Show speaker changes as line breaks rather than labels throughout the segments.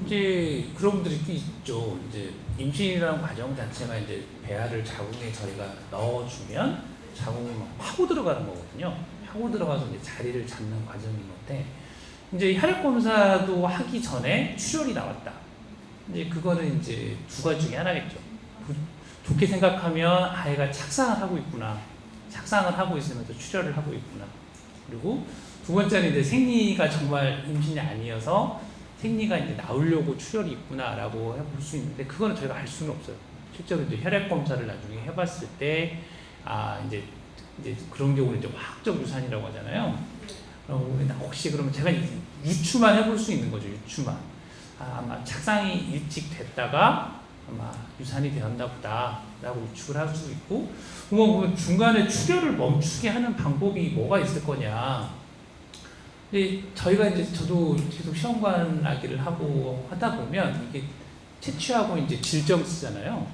이제 그런 분들이 꽤 있죠. 이제 임신이라는 과정 자체가 이제 배아를 자궁에 저희가 넣어주면 자궁이 막 파고 들어가는 거거든요. 파고 들어가서 이제 자리를 잡는 과정인 건데, 이제 혈액 검사도 하기 전에 출혈이 나왔다. 이제 그거는 이제 두 가지 중에 하나겠죠. 좋게 생각하면 아이가 착상을 하고 있구나. 착상을 하고 있으면서 출혈을 하고 있구나. 그리고 두 번째는 이제 생리가 정말 임신이 아니어서 생리가 이제 나오려고 출혈이 있구나라고 해볼 수 있는데, 그거는 저희가 알 수는 없어요. 실제로 이제 혈액 검사를 나중에 해봤을 때, 이제 그런 경우는 이제 화학적 유산이라고 하잖아요. 그러면 혹시 그러면 제가 유추만 해볼 수 있는 거죠. 유추만. 아마 착상이 일찍 됐다가 아마 유산이 되었나 보다라고 유추를 할 수 있고, 그러면 중간에 출혈을 멈추게 하는 방법이 뭐가 있을 거냐. 근데 저희가 이제 저도 계속 시험관 아기를 하고 하다 보면 이게 채취하고 이제 질정 쓰잖아요.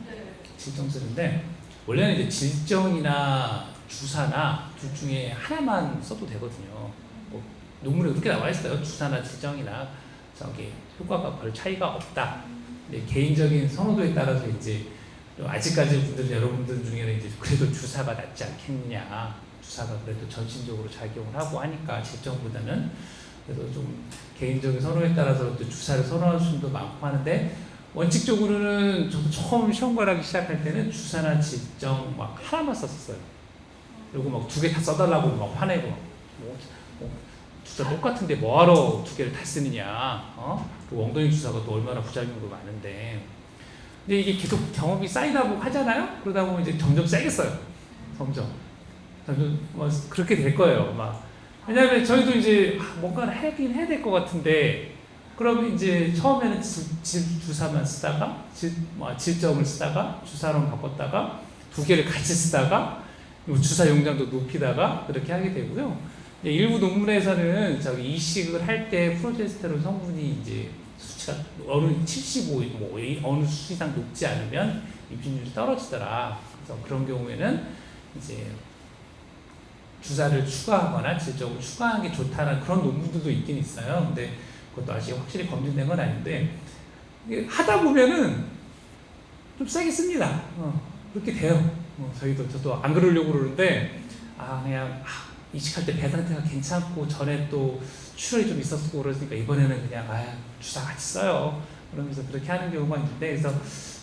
질정 쓰는데 원래는 이제 질정이나 주사나 둘 중에 하나만 써도 되거든요. 뭐 논문에 그렇게 나와 있어요. 주사나 질정이나 저기 효과가 별 차이가 없다. 근데 개인적인 선호도에 따라서 이제 아직까지 분들 여러분들 중에는 이제 그래도 주사가 낫지 않겠냐. 주사가 그래도 전신적으로 작용을 하고 하니까 질정보다는, 그래서 좀 개인적인 선호에 따라서 또 주사를 선호하는 분도 많고 하는데, 원칙적으로는 저도 처음 시험관 하기 시작할 때는 주사나 질정 막 하나만 썼었어요. 그리고 막 두 개 다 써달라고 막 화내고, 주사 똑같은데 뭐하러 두 개를 다 쓰느냐. 그 엉덩이 주사가 또 얼마나 부작용도 많은데. 근데 이게 계속 경험이 쌓이다 보고 하잖아요. 그러다 보면 이제 점점 세게 써요. 점점 뭐 그렇게 될 거예요. 막 왜냐하면 저희도 이제 뭔가를 하긴 해야 될 것 같은데, 그러면 이제 처음에는 주사만 쓰다가 질정을 쓰다가 주사로 바꿨다가 두 개를 같이 쓰다가 주사 용량도 높이다가 그렇게 하게 되고요. 일부 논문에서는 저기 이식을 할 때 프로제스테론 성분이 이제 수치가 어느 75, 뭐 어느 수 이상 높지 않으면 임신율이 떨어지더라. 그래서 그런 경우에는 이제 주사를 추가하거나 질적으로 추가하는 게 좋다는 그런 논문들도 있긴 있어요. 근데 그것도 아직 확실히 검증된 건 아닌데, 하다 보면은 좀 세게 씁니다. 그렇게 돼요. 저도 안 그러려고 그러는데, 그냥 이식할 때 배 상태가 괜찮고 전에 또 출혈이 좀 있었고 그러니까 이번에는 그냥 주사 같이 써요. 그러면서 그렇게 하는 경우가 있는데, 그래서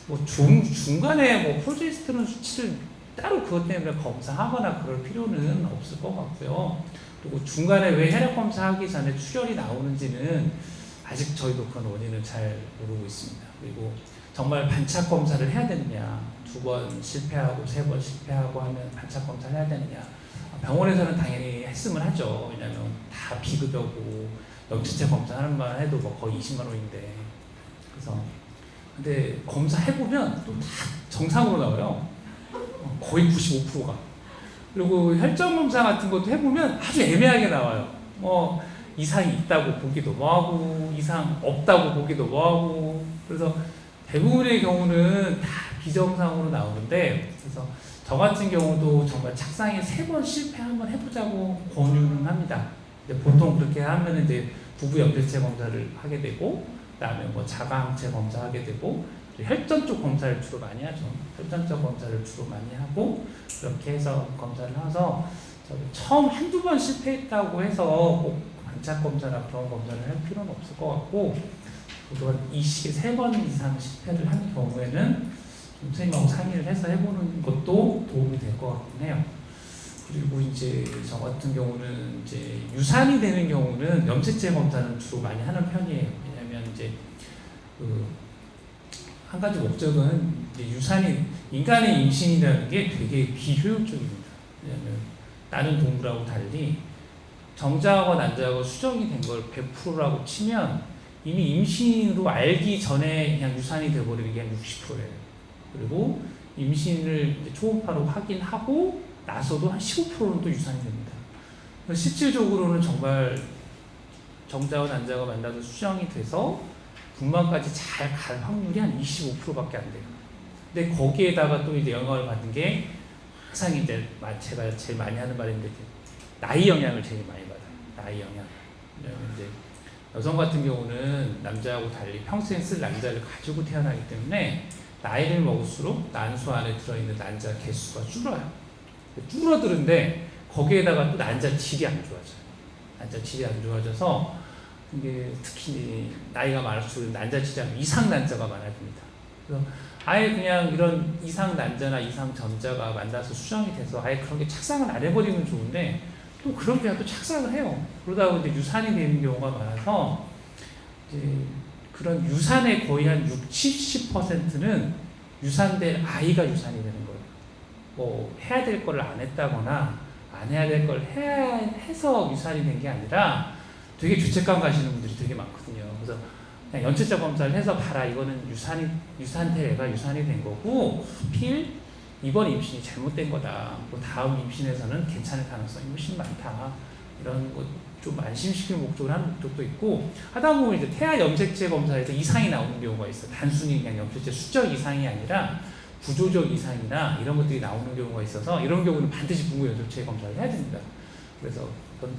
뭐 중간에 뭐 프로제스테론 수치를 따로 그것 때문에 검사하거나 그럴 필요는 없을 것 같고요. 그리고 중간에 왜 혈액 검사하기 전에 출혈이 나오는지는 아직 저희도 그런 원인을 잘 모르고 있습니다. 그리고 정말 반착 검사를 해야 되느냐, 2번 실패하고 3번 실패하고 하면 반착 검사를 해야 되느냐. 병원에서는 당연히 했으면 하죠. 왜냐하면 다 비급여고 염치체 검사하는 만 해도 뭐 거의 20만 원인데. 그래서 근데 검사해보면 또 다 정상으로 나와요. 거의 95%가. 그리고 혈전 검사 같은 것도 해보면 아주 애매하게 나와요. 이상이 있다고 보기도 뭐하고 이상 없다고 보기도 뭐하고. 그래서 대부분의 경우는 다 비정상으로 나오는데, 그래서 저 같은 경우도 정말 착상에 3번 실패 한번 해보자고 권유는 합니다. 보통 그렇게 하면 이제 부부 염폐체 검사를 하게 되고, 그다음에 뭐 자가항체 검사하게 되고, 혈전 쪽 검사를 주로 많이 하죠. 혈전 쪽 검사를 주로 많이 하고, 그렇게 해서 검사를 해서 처음 한두 번 실패했다고 해서 꼭 반착 검사나 그런 검사를 할 필요는 없을 것 같고, 또한 이 시기에 3번 이상 실패를 하는 경우에는 선생님하고 상의를 해서 해보는 것도 도움이 될 것 같긴 해요. 그리고 이제 저 같은 경우는 이제 유산이 되는 경우는 염색체 검사는 주로 많이 하는 편이에요. 왜냐하면 이제 한 가지 목적은 이제 유산이, 인간의 임신이라는 게 되게 비효율적입니다. 왜냐하면 다른 동물하고 달리 정자하고 난자하고 수정이 된 걸 100%라고 치면 이미 임신으로 알기 전에 그냥 유산이 돼버리는 게 한 60%예요. 그리고 임신을 이제 초음파로 확인하고 나서도 한 15%는 또 유산이 됩니다. 실질적으로는 정말 정자와 난자가 만나서 수정이 돼서 분만까지 잘 갈 확률이 한 25%밖에 안 돼요. 근데 거기에다가 또 이제 영향을 받는 게 항상 이제 제가 제일 많이 하는 말인데, 나이 영향을 제일 많이 받아요. 나이 영향. 왜냐면 이제 여성 같은 경우는 남자하고 달리 평생 쓸 난자를 가지고 태어나기 때문에 나이를 먹을수록 난소 안에 들어있는 난자 개수가 줄어요. 줄어드는데 거기에다가 또 난자 질이 안 좋아져요. 난자 질이 안 좋아져서 이게 특히 나이가 많을수록 난자 질이 이상 난자가 많아집니다. 그래서 아예 그냥 이런 이상 난자나 이상 전자가 만나서 수정이 돼서 아예 그런 게 착상을 안 해버리면 좋은데 또 그런 게 또 착상을 해요. 그러다 보니 유산이 되는 경우가 많아서 이제 그런 유산의 거의 한 60, 70%는 유산된 아이가 유산이 되는 거예요. 뭐 해야 될 걸 안 했다거나 안 해야 될 걸 해서 유산이 된 게 아니라 되게 죄책감 가시는 분들이 되게 많거든요. 그래서 그냥 연체적 검사를 해서 봐라. 이거는 유산태가 유산이 된 거고 필 이번 임신이 잘못된 거다. 뭐 다음 임신에서는 괜찮을 가능성이 훨씬 많다. 이런 거 좀 안심시키는 목적으로 하는 목적도 있고 하다 보면 이제 태아 염색체 검사에서 이상이 나오는 경우가 있어요. 단순히 그냥 염색체 수적 이상이 아니라 구조적 이상이나 이런 것들이 나오는 경우가 있어서 이런 경우는 반드시 분무 염색체 검사를 해야 됩니다. 그래서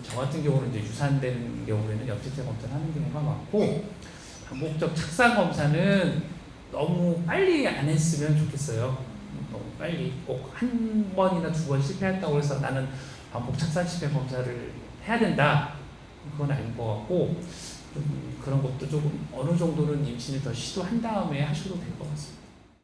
저 같은 경우는 이제 유산된 경우에는 염색체 검사를 하는 경우가 많고 반복적 착상 검사는 너무 빨리 안 했으면 좋겠어요. 너무 빨리 꼭 한 번이나 두 번 실패했다고 해서 나는 반복 착상 실패 검사를 해야 된다. 그건 아닌 것 같고 좀 그런 것도 조금 어느 정도는 임신을 더 시도한 다음에 하셔도 될 것 같습니다.